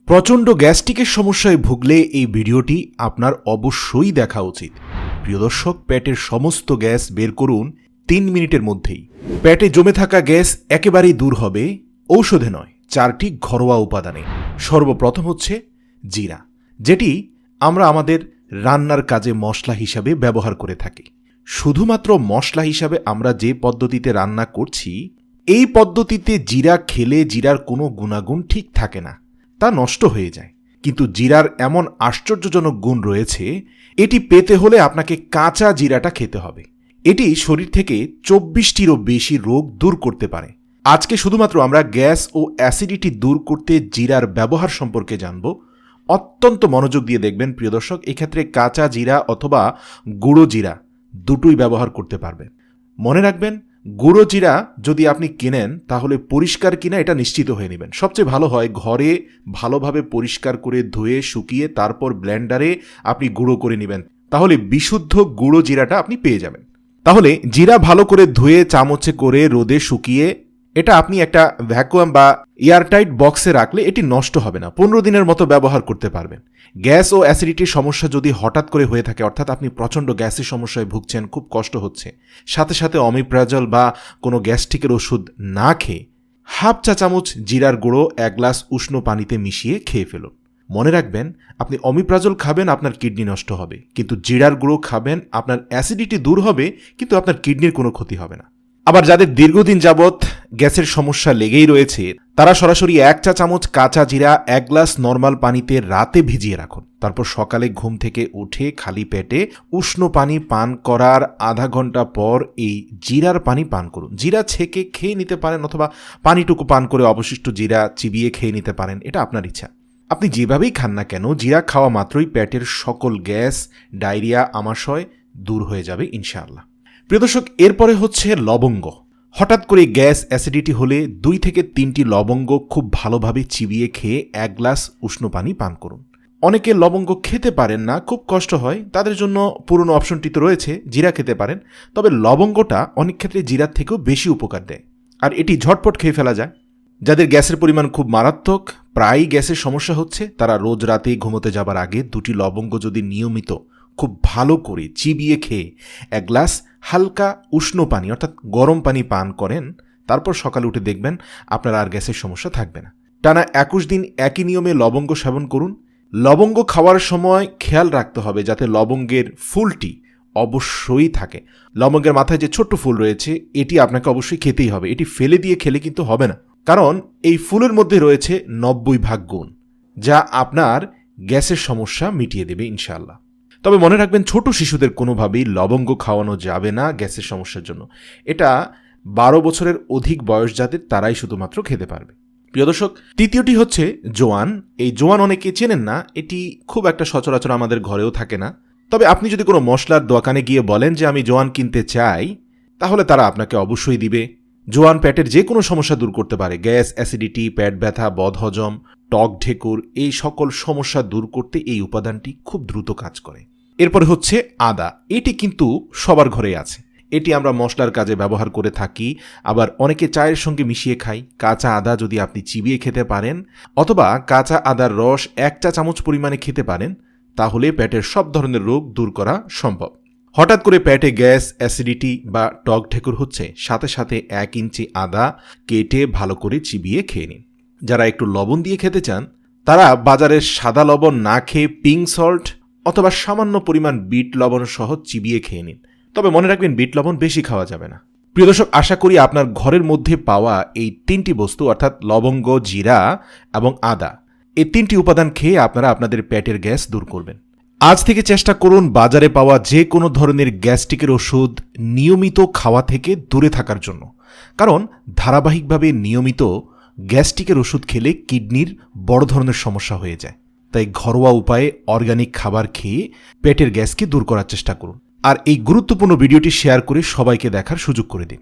প্রচণ্ড গ্যাস্ট্রিকের সমস্যায় ভুগলে এই ভিডিওটি আপনার অবশ্যই দেখা উচিত। প্রিয় দর্শক, পেটের সমস্ত গ্যাস বের করুন 3 মিনিটের মধ্যেই। পেটে জমে থাকা গ্যাস একেবারেই দূর হবে ঔষধে নয়, 4টি ঘরোয়া উপাদানে। সর্বপ্রথম হচ্ছে জিরা, যেটি আমরা আমাদের রান্নার কাজে মশলা হিসাবে ব্যবহার করে থাকি। শুধুমাত্র মশলা হিসাবে আমরা যে পদ্ধতিতে রান্না করছি, এই পদ্ধতিতে জিরা খেলে জিরার কোনো গুণাগুণ ঠিক থাকে না, তা নষ্ট হয়ে যায়। কিন্তু জিরার এমন আশ্চর্যজনক গুণ রয়েছে, এটি পেতে হলে আপনাকে কাঁচা জিরাটা খেতে হবে। এটি শরীর থেকে 24টিরও বেশি রোগ দূর করতে পারে। আজকে শুধুমাত্র আমরা গ্যাস ও অ্যাসিডিটি দূর করতে জিরার ব্যবহার সম্পর্কে জানব। অত্যন্ত মনোযোগ দিয়ে দেখবেন প্রিয় দর্শক, এক্ষেত্রে কাঁচা জিরা অথবা গুঁড়ো জিরা দুটোই ব্যবহার করতে পারবেন। মনে রাখবেন, গুঁড়ো জিরা যদি আপনি কেনেন তাহলে পরিষ্কার কিনা এটা নিশ্চিত হয়ে নেবেন। সবচেয়ে ভালো হয় ঘরে ভালোভাবে পরিষ্কার করে ধুয়ে শুকিয়ে তারপর ব্লেন্ডারে আপনি গুঁড়ো করে নেবেন, তাহলে বিশুদ্ধ গুঁড়ো জিরাটা আপনি পেয়ে যাবেন। তাহলে জিরা ভালো করে ধুয়ে চামচে করে রোদে শুকিয়ে এটা আপনি একটা ভ্যাকুয়াম বা এয়ারটাইট বক্সে রাখলে এটি নষ্ট হবে না, 15 দিনের মতো ব্যবহার করতে পারবেন। গ্যাস ও অ্যাসিডিটির সমস্যা যদি হঠাৎ করে হয়ে থাকে, অর্থাৎ আপনি প্রচণ্ড গ্যাসের সমস্যায় ভুগছেন, খুব কষ্ট হচ্ছে, সাথে সাথে অমিপ্রাজল বা কোনো গ্যাস্ট্রিকের ওষুধ না খেয়ে হাফ চা চামচ জিরার গুঁড়ো 1 গ্লাস উষ্ণ পানিতে মিশিয়ে খেয়ে ফেলুন। মনে রাখবেন, আপনি অমিপ্রাজল খাবেন, আপনার কিডনি নষ্ট হবে, কিন্তু জিরার গুঁড়ো খাবেন, আপনার অ্যাসিডিটি দূর হবে, কিন্তু আপনার কিডনির কোনো ক্ষতি হবে না। আবার যাদের দীর্ঘদিন যাবৎ গ্যাসের সমস্যা লেগেই রয়েছে, তারা সরাসরি 1 চা চামচ কাঁচা জিরা 1 গ্লাস নর্মাল পানিতে রাতে ভিজিয়ে রাখুন। তারপর সকালে ঘুম থেকে উঠে খালি পেটে উষ্ণ পানি পান করার আধা ঘন্টা পর এই জিরার পানি পান করুন। জিরা ছেঁকে খেয়ে নিতে পারেন অথবা পানিটুকু পান করে অবশিষ্ট জিরা চিবিয়ে খেয়ে নিতে পারেন, এটা আপনার ইচ্ছা। আপনি যেভাবেই খান না কেন, জিরা খাওয়া মাত্রই পেটের সকল গ্যাস, ডায়রিয়া, আমাশয় দূর হয়ে যাবে ইনশাআল্লাহ। প্রিয় দর্শক, এরপরে হচ্ছে লবঙ্গ। হঠাৎ করে গ্যাস অ্যাসিডিটি হলে 2 থেকে 3টি লবঙ্গ খুব ভালোভাবে চিবিয়ে খেয়ে 1 গ্লাস উষ্ণ পানি পান করুন। অনেকে লবঙ্গ খেতে পারেন না, খুব কষ্ট হয়, তাদের জন্য পুরনো অপশনটি তো রয়েছে, জিরা খেতে পারেন। তবে লবঙ্গটা অনেক ক্ষেত্রে জিরার থেকেও বেশি উপকার দেয়, আর এটি ঝটপট খেয়ে ফেলা যায়। যাদের গ্যাসের পরিমাণ খুব মারাত্মক, প্রায়ই গ্যাসের সমস্যা হচ্ছে, তারা রোজ রাতে ঘুমোতে যাবার আগে 2টি লবঙ্গ যদি নিয়মিত খুব ভালো করে চিবিয়ে খেয়ে 1 গ্লাস হালকা উষ্ণ পানি অর্থাৎ গরম পানি পান করেন, তারপর সকালে উঠে দেখবেন আপনার আর গ্যাসের সমস্যা থাকবে না। টানা 21 দিন একই নিয়মে লবঙ্গ সেবন করুন। লবঙ্গ খাওয়ার সময় খেয়াল রাখতে হবে যাতে লবঙ্গের ফুলটি অবশ্যই থাকে। লবঙ্গের মাথায় যে ছোট্ট ফুল রয়েছে, এটি আপনাকে অবশ্যই খেতেই হবে। এটি ফেলে দিয়ে খেলে কিন্তু হবে না, কারণ এই ফুলের মধ্যে রয়েছে 90% গুণ, যা আপনার গ্যাসের সমস্যা মিটিয়ে দেবে ইনশাআল্লাহ। তবে মনে রাখবেন, ছোট শিশুদের কোনোভাবেই লবঙ্গ খাওয়ানো যাবে না গ্যাসের সমস্যার জন্য। এটা 12 বছরের অধিক বয়স যাদের, তারাই শুধুমাত্র খেতে পারবে। প্রিয় দর্শক, তৃতীয়টি হচ্ছে জোয়ান। এই জোয়ান অনেকে চেনেন না, এটি খুব একটা সচরাচর আমাদের ঘরেও থাকে না। তবে আপনি যদি কোনো মশলার দোকানে গিয়ে বলেন যে আমি জোয়ান কিনতে চাই, তাহলে তারা আপনাকে অবশ্যই দিবে। জোয়ান পেটের যে কোনো সমস্যা দূর করতে পারে। গ্যাস, অ্যাসিডিটি, পেট ব্যথা, বদহজম, টক ঢেকুর, এই সকল সমস্যা দূর করতে এই উপাদানটি খুব দ্রুত কাজ করে। এরপরে হচ্ছে আদা। এটি কিন্তু সবার ঘরেই আছে, এটি আমরা মশলার কাজে ব্যবহার করে থাকি, আবার অনেকে চায়ের সঙ্গে মিশিয়ে খাই। কাঁচা আদা যদি আপনি চিবিয়ে খেতে পারেন অথবা কাঁচা আদার রস 1 চা চামচ পরিমাণে খেতে পারেন, তাহলে পেটের সব ধরনের রোগ দূর করা সম্ভব। হঠাৎ করে পেটে গ্যাস, অ্যাসিডিটি বা টক ঢেকুর হচ্ছে, সাথে সাথে 1 ইঞ্চি আদা কেটে ভালো করে চিবিয়ে খেয়ে নিন। যারা একটু লবণ দিয়ে খেতে চান, তারা বাজারের সাদা লবণ না খেয়ে পিঙ্ক সল্ট অথবা সামান্য পরিমাণ বিট লবণ সহ চিবিয়ে খেয়ে নিন। তবে মনে রাখবেন, বিট লবণ বেশি খাওয়া যাবে না। প্রিয় দর্শক, আশা করি আপনার ঘরের মধ্যে পাওয়া এই 3টি বস্তু অর্থাৎ লবঙ্গ, জিরা এবং আদা, এই 3টি উপাদান খেয়ে আপনারা আপনাদের পেটের গ্যাস দূর করবেন। আজ থেকে চেষ্টা করুন বাজারে পাওয়া যে কোনো ধরনের গ্যাস্ট্রিকের ওষুধ নিয়মিত খাওয়া থেকে দূরে থাকার জন্য, কারণ ধারাবাহিকভাবে নিয়মিত গ্যাস্ট্রিকের ওষুধ খেলে কিডনির বড় ধরনের সমস্যা হয়ে যায়। তাই ঘরোয়া উপায়ে অর্গানিক খাবার খেয়ে পেটের গ্যাসকে দূর করার চেষ্টা করুন। আর এই গুরুত্বপূর্ণ ভিডিওটি শেয়ার করে সবাইকে দেখার সুযোগ করে দিন।